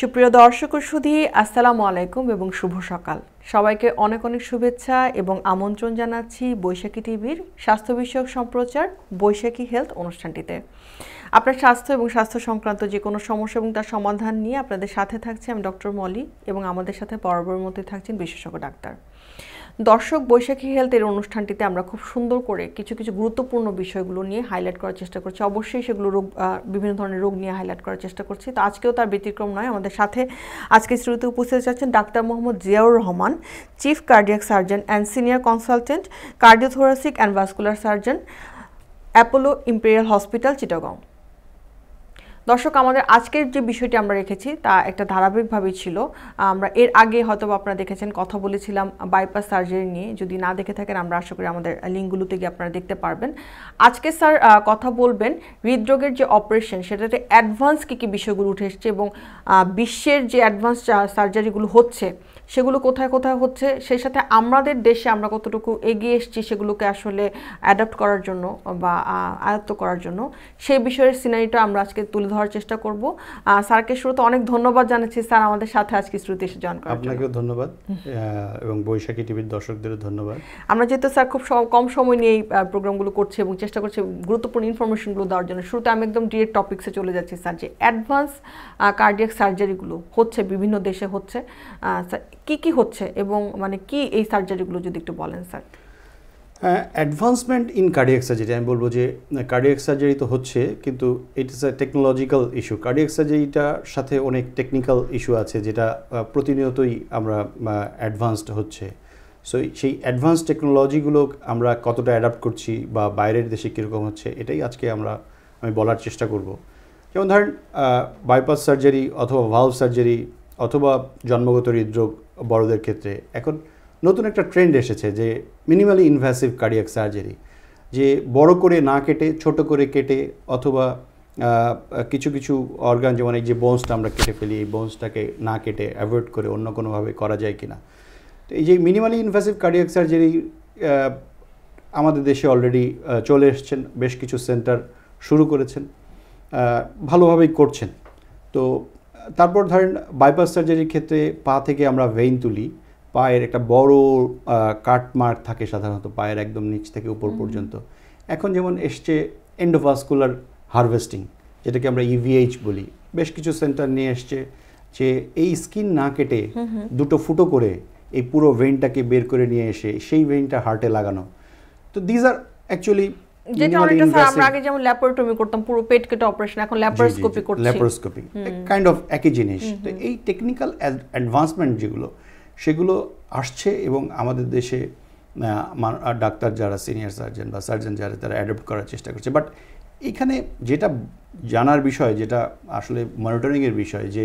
সুপ্রিয় দর্শক ও সুধী, আসসালামু আলাইকুম এবং শুভ সকাল। সবাইকে অনেক অনেক শুভেচ্ছা এবং আমন্ত্রণ জানাচ্ছি বৈশাখী টিভির স্বাস্থ্য বিষয়ক সম্প্রচার বৈশাখী হেলথ অনুষ্ঠানটিতে। আপনার স্বাস্থ্য এবং স্বাস্থ্য সংক্রান্ত যে কোনো সমস্যা এবং তার সমাধান নিয়ে আপনাদের সাথে থাকছি আমি ডক্টর মলি এবং আমাদের সাথে বরাবরের মধ্যে থাকছেন বিশেষজ্ঞ ডাক্তার। দর্শক, বৈশাখী হেলথের অনুষ্ঠানটিতে আমরা খুব সুন্দর করে কিছু কিছু গুরুত্বপূর্ণ বিষয়গুলো নিয়ে হাইলাইট করার চেষ্টা করছি। অবশ্যই সেগুলো বিভিন্ন ধরনের রোগ নিয়ে হাইলাইট করার চেষ্টা করছি। তো আজকেও তার ব্যতিক্রম নয়। আমাদের সাথে আজকে স্টুডিওতে উপস্থিত আছেন doctor Mohammad Ziaur Rahman, chief cardiac surgeon and senior consultant, cardiothoracic and vascular surgeon, Apollo imperial hospital, Chittagong. দর্শক, আমাদের আজকের যে বিষয়টি আমরা রেখেছি তা একটা ধারাবাহিকভাবেই ছিল। আমরা এর আগে হয়তো আপনারা দেখেছেন, কথা বলেছিলাম বাইপাস সার্জারি নিয়ে। যদি না দেখে থাকেন আমরা আশা করি আমাদের লিঙ্কগুলোতে গিয়ে আপনারা দেখতে পারবেন। আজকে স্যার কথা বলবেন হৃদরোগের যে অপারেশন সেটাতে অ্যাডভান্স কী কী বিষয়গুলো উঠে এসছে এবং বিশ্বের যে অ্যাডভান্স সার্জারিগুলো হচ্ছে সেগুলো কোথায় কোথায় হচ্ছে, সেই সাথে আমাদের দেশে আমরা কতটুকু এগিয়ে এসেছি সেগুলোকে আসলে অ্যাডাপ্ট করার জন্য বা আয়ত্ত করার জন্য, সেই বিষয়ের সিনারিটা আমরা আজকে তুলে ধরার চেষ্টা করব। স্যারকে শুরুতে অনেক ধন্যবাদ জানাচ্ছি স্যার আমাদের সাথে আজকে শুরুতে এসে জয়েন করার জন্য। আপনাকেও ধন্যবাদ এবং বৈশাখী টিভির দর্শকদেরও ধন্যবাদ। আমরা যেহেতু স্যার খুব কম সময় নিয়ে এই প্রোগ্রামগুলো করছি এবং চেষ্টা করছি গুরুত্বপূর্ণ ইনফরমেশনগুলো দেওয়ার জন্য, শুরুতে আমি একদম ডিরেক্ট টপিক্সে চলে যাচ্ছি স্যার। যে অ্যাডভান্স কার্ডিয়াক সার্জারিগুলো হচ্ছে বিভিন্ন দেশে হচ্ছে, স্যার কি কি হচ্ছে এবং মানে কি এই সার্জারিগুলো যদি একটু বলেন sir. Advancement in cardiac surgery, আমি বলবো যে কার্ডিয়াক সার্জারি তো হচ্ছে, কিন্তু ইট ইস এ টেকনোলজিক্যাল ইস্যু। কার্ডিয়াক সার্জারিটার সাথে অনেক টেকনিক্যাল ইস্যু আছে যেটা প্রতিনিয়তই আমরা অ্যাডভান্সড হচ্ছে। সো সেই অ্যাডভান্স টেকনোলজিগুলো আমরা কতটা অ্যাডাপ্ট করছি বা বাইরের দেশে কীরকম হচ্ছে, এটাই আজকে আমি বলার চেষ্টা করব। যেমন ধরেন বাইপাস সার্জারি অথবা ভালভ সার্জারি অথবা জন্মগত হৃদরোগ বড়দের ক্ষেত্রে এখন নতুন একটা ট্রেন্ড এসেছে যে মিনিমালি ইনভ্যাসিভ কার্ডিয়াক সার্জারি, যে বড় করে না কেটে ছোট করে কেটে অথবা কিছু কিছু অর্গান, যেমন এই যে বোনসটা আমরা কেটে ফেলি, এই বোনসটাকে না কেটে অ্যাভয়েড করে অন্য কোনোভাবে করা যায় কিনা। তো এই যে মিনিমালি ইনভ্যাসিভ কার্ডিয়াক সার্জারি আমাদের দেশে অলরেডি চলে এসছেন, বেশ কিছু সেন্টার শুরু করেছেন, ভালোভাবেই করছেন। তো তারপর ধরেন বাইপাস সার্জারির ক্ষেত্রে পা থেকে আমরা ভেইন তুলি, পায়ের একটা বড় কাট মার্ক থাকে সাধারণত পায়ের একদম নিচ থেকে উপর পর্যন্ত। এখন যেমন এসছে এন্ডোভাস্কুলার হারভেস্টিং, যেটাকে আমরা ইভিএইচ বলি, বেশ কিছু সেন্টার নিয়ে এসছে যে এই স্কিন না কেটে দুটো ফুটো করে এই পুরো ভেইনটাকে বের করে নিয়ে এসে সেই ভেইনটা হার্টে লাগানো। তো দিজ আর অ্যাকচুয়ালি যেটা অনেকটা স্যার আমরা আগে যেমন ল্যাপারোটমি করতাম, পুরো পেট কেটে অপারেশন, এখন ল্যাপারোস্কোপি করছি। ল্যাপারোস্কোপি কাইন্ড অফ একই জিনিস। তো এই টেকনিক্যাল অ্যাডভান্সমেন্ট যেগুলো সেগুলো আসছে এবং আমাদের দেশে ডাক্তার যারা সিনিয়র সার্জন বা সার্জন যারা তারা অ্যাডপ্ট করার চেষ্টা করছে। বাট এখানে যেটা জানার বিষয়, যেটা আসলে মনিটরিংয়ের বিষয়, যে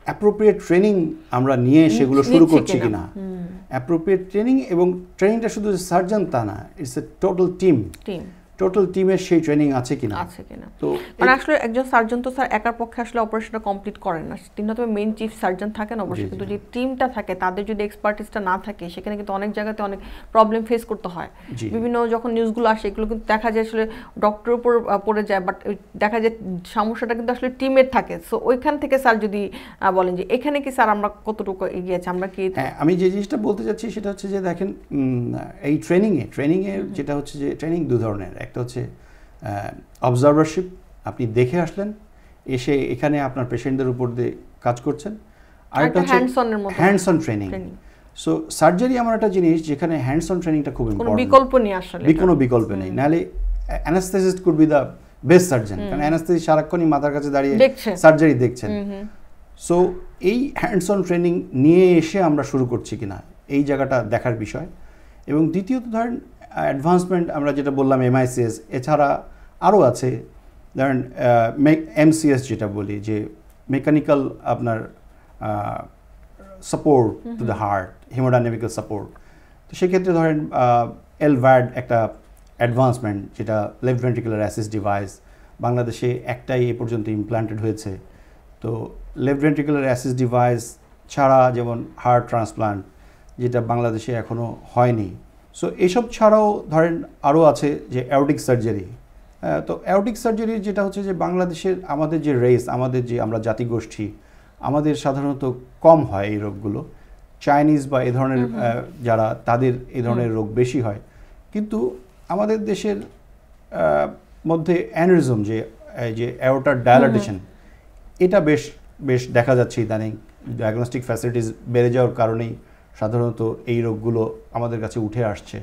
অ্যাপ্রোপ্রিয়েট ট্রেনিং আমরা নিয়ে সেগুলো শুরু করছি কিনা। অ্যাপ্রোপ্রিয়েট ট্রেনিং, এবং ট্রেনিংটা শুধু সার্জন তা না, it's a total team, total টিমের সেই ট্রেনিং আছে কিনা। তো মানে আসলে একজন সার্জন তো স্যার একার পক্ষে আসলে অপারেশনটা কমপ্লিট করেন না, তিনি হয়তো মেইন চিফ সার্জন থাকেন অবশ্যই, কিন্তু যে টিমটা থাকে তাদের যদি এক্সপার্টিসটা না থাকে সেখানে কিন্তু অনেক জায়গাতে অনেক প্রবলেম ফেস করতে হয়। বিভিন্ন যখন নিউজগুলো আসে এগুলো কিন্তু দেখা যায় আসলে ডক্টরের উপর পড়ে যায়, বাট দেখা যায় সমস্যাটা কিন্তু আসলে টিমের থাকে। সো ওইখান থেকে স্যার যদি বলেন যে এখানে কি স্যার আমরা কতটুকু এগিয়ে আছি, আমরা কি। আমি যে জিনিসটা বলতে চাচ্ছি সেটা হচ্ছে যে দেখেন, এই ট্রেনিংয়ে যেটা হচ্ছে যে ট্রেনিং দু ধরনের। একটা হচ্ছে অবজারভারশিপ, আপনি দেখে আসলেন, এসে এখানে আপনার পেশেন্টদের উপর দিয়ে কাজ করছেন। আরেকটা হচ্ছে hands on training. So surgery এমন একটা জিনিস যেখানে হ্যান্ডস অন ট্রেনিংটা খুব ইম্পর্টেন্ট, বিকল্প নেই আসলে, কোনো বিকল্প নেই। নাহলে anaesthetist could be the best surgeon, কারণ অ্যানাস্থেসিস্ট সারাক্ষণই মাথার কাছে দাঁড়িয়ে সার্জারি দেখছেন। সো এই হ্যান্ডস অন ট্রেনিং নিয়ে এসে আমরা শুরু করছি কিনা, এই জায়গাটা দেখার বিষয়। এবং দ্বিতীয়ত ধরেন অ্যাডভান্সমেন্ট আমরা যেটা বললাম এমআইসিএস, এছাড়া আরও আছে ধরেন এমসিএস যেটা বলি, যে মেকানিক্যাল আপনার support to the heart, hemodynamical support. তো সেক্ষেত্রে ধরেন এলভ্যাড একটা অ্যাডভান্সমেন্ট, যেটা লেফট ভেন্ট্রিকুলার অ্যাসিস্ট ডিভাইস, বাংলাদেশে একটাই এ পর্যন্ত ইমপ্ল্যান্টেড হয়েছে। তো লেফট ভেন্ট্রিকুলার অ্যাসিস্ট ডিভাইস ছাড়া যেমন হার্ট ট্রান্সপ্লান্ট, যেটা বাংলাদেশে এখনও হয়নি। সো এসব ছাড়াও ধরেন আরও আছে যে অ্যাওর্টিক সার্জারি। তো অ্যাওর্টিক সার্জারি যেটা হচ্ছে যে বাংলাদেশের আমাদের যে রেস, আমাদের যে আমরা জাতিগোষ্ঠী, আমাদের সাধারণত কম হয় এই রোগগুলো। চাইনিজ বা এই ধরনের যারা তাদের এই ধরনের রোগ বেশি হয়, কিন্তু আমাদের দেশের মধ্যে অ্যানিউরিজম যে অ্যাওর্টার ডায়ালাটেশন, এটা বেশ বেশ দেখা যাচ্ছে ইদানিং। ডায়াগনস্টিক ফ্যাসিলিটিস বেড়ে যাওয়ার কারণেই সাধারণত এই রোগগুলো আমাদের কাছে উঠে আসছে।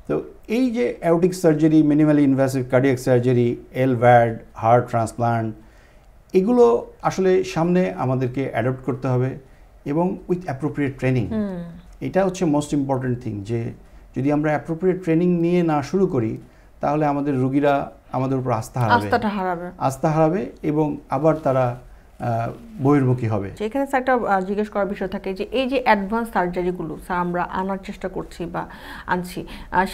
তো এই যে aortic surgery, minimally invasive cardiac surgery, LVAD, heart transplant, এগুলো আসলে সামনে আমাদেরকে অ্যাডপ্ট করতে হবে এবং উইথ অ্যাপ্রোপ্রিয়েট ট্রেনিং। এটা হচ্ছে মোস্ট ইম্পর্ট্যান্ট থিং, যে যদি আমরা অ্যাপ্রোপ্রিয়েট ট্রেনিং নিয়ে না শুরু করি তাহলে আমাদের রোগীরা আমাদের উপর আস্থা হারাবে এবং আবার তারা বহির্মুখী হবে। এখানে একটা জিজ্ঞেস করার বিষয় থাকে যে এই যে অ্যাডভান্স সার্জারিগুলো স্যার আমরা আনার চেষ্টা করছি বা আনছি,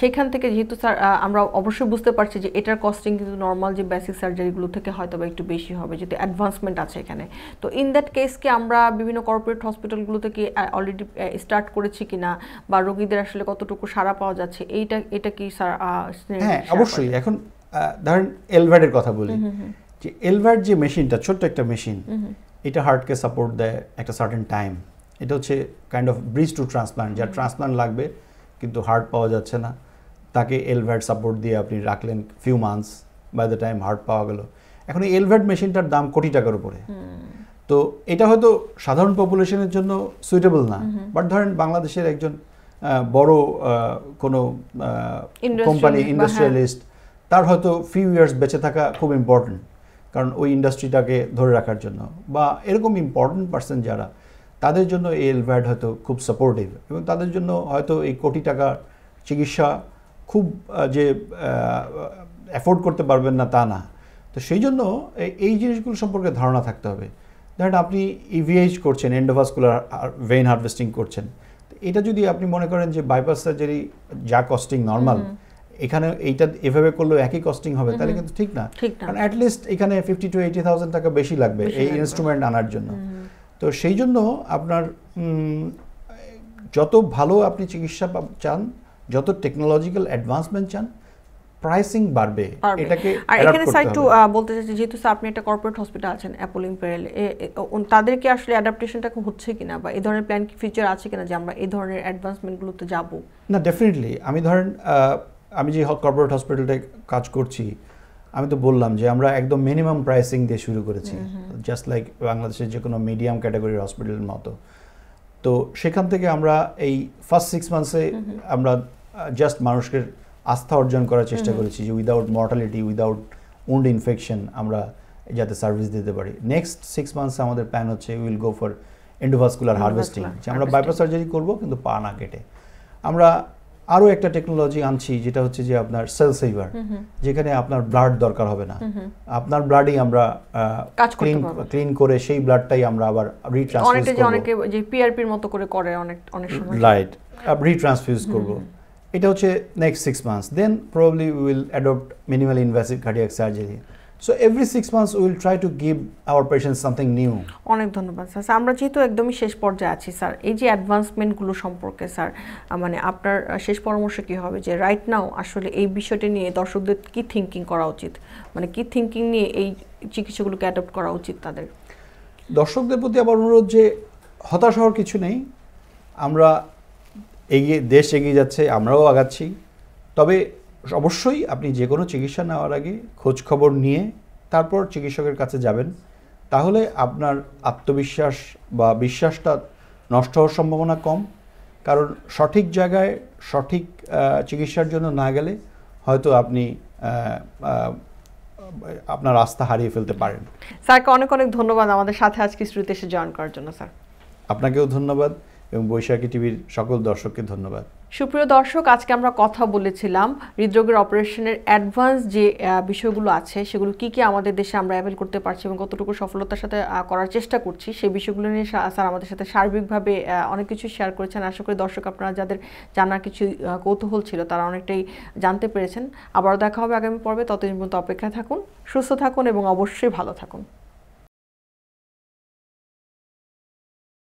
সেখান থেকে যেহেতু স্যার আমরা অবশ্যই বুঝতে পারছি যে এটার কস্টিং কিন্তু নর্মাল যে বেসিক সার্জারিগুলো থেকে হয়তো বা একটু বেশি হবে, যেহেতু অ্যাডভান্সমেন্ট আছে এখানে। তো ইন দ্যাট কেসকে আমরা বিভিন্ন কর্পোরেট হসপিটালগুলো থেকে অলরেডি স্টার্ট করেছি কিনা, বা রোগীদের আসলে কতটুকু সাড়া পাওয়া যাচ্ছে, এটা কি স্যার? হ্যাঁ, অবশ্যই। এখন ধরেন এলভ্যাডের কথা বলি, যে এলভ্যাড যে মেশিনটা, ছোট্ট একটা মেশিন, এটা হার্টকে সাপোর্ট দেয় একটা সার্টেন টাইম। এটা হচ্ছে kind of bridge two transplant, যার ট্রান্সপ্লান্ট লাগবে কিন্তু হার্ট পাওয়া যাচ্ছে না, তাকে এলভ্যাড সাপোর্ট দিয়ে আপনি রাখলেন few months, by the time heart পাওয়া গেল। এখন এই এলভ্যাড মেশিনটার দাম কোটি টাকার উপরে। তো এটা হয়তো সাধারণ পপুলেশনের জন্য সুইটেবল না, বাট ধরেন বাংলাদেশের একজন বড় কোনো কোম্পানি, ইন্ডাস্ট্রিয়ালিস্ট, তার হয়তো ফিউ ইয়ার্স বেঁচে থাকা খুব ইম্পর্টেন্ট, কারণ ওই ইন্ডাস্ট্রিটাকে ধরে রাখার জন্য, বা এরকম ইম্পর্টেন্ট পার্সন যারা, তাদের জন্য এই এলভ্যাড হয়তো খুব সাপোর্টিভ, এবং তাদের জন্য হয়তো এই কোটি টাকার চিকিৎসা খুব যে অ্যাফোর্ড করতে পারবেন না তা না। তো সেই জন্য এই জিনিসগুলো সম্পর্কে ধারণা থাকতে হবে। ধরেন আপনি ইভিএইচ করছেন, এন্ডোভাস্কুলার ভেইন হারভেস্টিং করছেন, এটা যদি আপনি মনে করেন যে বাইপাস সার্জারি যা কস্টিং নর্মাল, এখানে এইটা এভাবে করলেও একই কস্টিং হবে, তাহলে কিন্তু ঠিক না। কারণ অ্যাটলিস্ট এখানে 50 to 80,000 টাকা বেশি লাগবে এই ইনস্ট্রুমেন্ট আনার জন্য। তো সেই জন্য আপনার যত ভালো আপনি চিকিৎসা চান, যত টেকনোলজিক্যাল অ্যাডভান্সমেন্ট চান, প্রাইসিং বাড়বে। এটাকে আর এখানে স্যার একটু বলতে চাইছি, যেহেতু স্যার আপনি একটা কর্পোরেট হসপিটাল আছেন অ্যাপোলো ইম্পেরিয়াল, তাদেরকে আসলে অ্যাডাপ্টেশনটা হচ্ছে কিনা, বা এই ধরনের প্ল্যান কি ফিচার আছে কিনা যে আমরা এই ধরনের অ্যাডভান্সমেন্টগুলোতে যাব? না, ডেফিনেটলি। আমি ধরেন আমি যে কর্পোরেট হসপিটালটায় কাজ করছি, আমি তো বললাম যে আমরা একদম মিনিমাম প্রাইসিং দিয়ে শুরু করেছি, জাস্ট লাইক বাংলাদেশের যে কোনো মিডিয়াম ক্যাটাগরির হসপিটালের মতো। তো সেখান থেকে আমরা এই ফার্স্ট 6 মান্থসে আমরা জাস্ট মানুষের আস্থা অর্জন করার চেষ্টা করেছি যে without mortality, without wound infection আমরা যাতে সার্ভিস দিতে পারি। নেক্সট 6 মান্থসে আমাদের প্ল্যান হচ্ছে will go for endovascular harvesting, যে আমরা বাইপাস সার্জারি করব কিন্তু পা না কেটে। আমরা আরও একটা টেকনোলজি আনছি, যেটা হচ্ছে যে আপনার সেল সেভার, যেখানে আপনার ব্লাড দরকার হবে না, আপনার ব্লাডই আমরা ক্লিন করে সেই ব্লাডটাই আমরা আবার রিট্রান্সফিউজ করব। অনেকে যে পিআরপির মতো করে অনেক সময় রাইট, রিট্রান্সফিউজ করব। এটা হচ্ছে next 6 months. Then probably we will adopt minimally invasive cardiac surgery. So every 6 months we will try to give our patients something new. অনেক ধন্যবাদ স্যার। আমরা যেহেতু একদমই শেষ পর্যায়ে আছি স্যার, এই যে অ্যাডভান্সমেন্টগুলো সম্পর্কে স্যার মানে আপনার শেষ পরামর্শ কী হবে, যে রাইট নাও আসলে এই বিষয়টি নিয়ে দর্শকদের কি থিঙ্কিং করা উচিত, মানে কি থিঙ্কিং নিয়ে এই চিকিৎসাগুলোকে অ্যাডপ্ট করা উচিত তাদের? দর্শকদের প্রতি আবার অনুরোধ যে হতাশ হওয়ার কিছু নেই, আমরা দেশ এগিয়ে যাচ্ছে, আমরাও আগাচ্ছি। তবে অবশ্যই আপনি যে কোনো চিকিৎসা নেওয়ার আগে খোঁজ খবর নিয়ে তারপর চিকিৎসকের কাছে যাবেন, তাহলে আপনার আত্মবিশ্বাস বা বিশ্বাসটা নষ্ট হওয়ার সম্ভাবনা কম। কারণ সঠিক জায়গায় সঠিক চিকিৎসার জন্য না গেলে হয়তো আপনি আপনার আস্থা হারিয়ে ফেলতে পারেন। স্যারকে অনেক ধন্যবাদ আমাদের সাথে আজকে স্টুডিওতে এসে জয়েন করার জন্য। স্যার আপনাকেও ধন্যবাদ এবং বৈশাখী টিভির সকল দর্শককে ধন্যবাদ। সুপ্রিয় দর্শক, আজকে আমরা কথা বলেছিলাম হৃদরোগের অপারেশনের অ্যাডভান্স যে বিষয়গুলো আছে সেগুলো কি কি আমাদের দেশে আমরা অ্যাভেল করতে পারছি এবং কতটুকু সফলতার সাথে করার চেষ্টা করছি, সেই বিষয়গুলো নিয়ে স্যার আমাদের সাথে সার্বিকভাবে অনেক কিছু শেয়ার করেছেন। আশা করি দর্শক আপনারা যাদের জানার কিছু কৌতূহল ছিল তারা অনেকটাই জানতে পেরেছেন। আবারও দেখা হবে আগামী পর্বে, ততদিন পর্যন্ত অপেক্ষায় থাকুন, সুস্থ থাকুন এবং অবশ্যই ভালো থাকুন।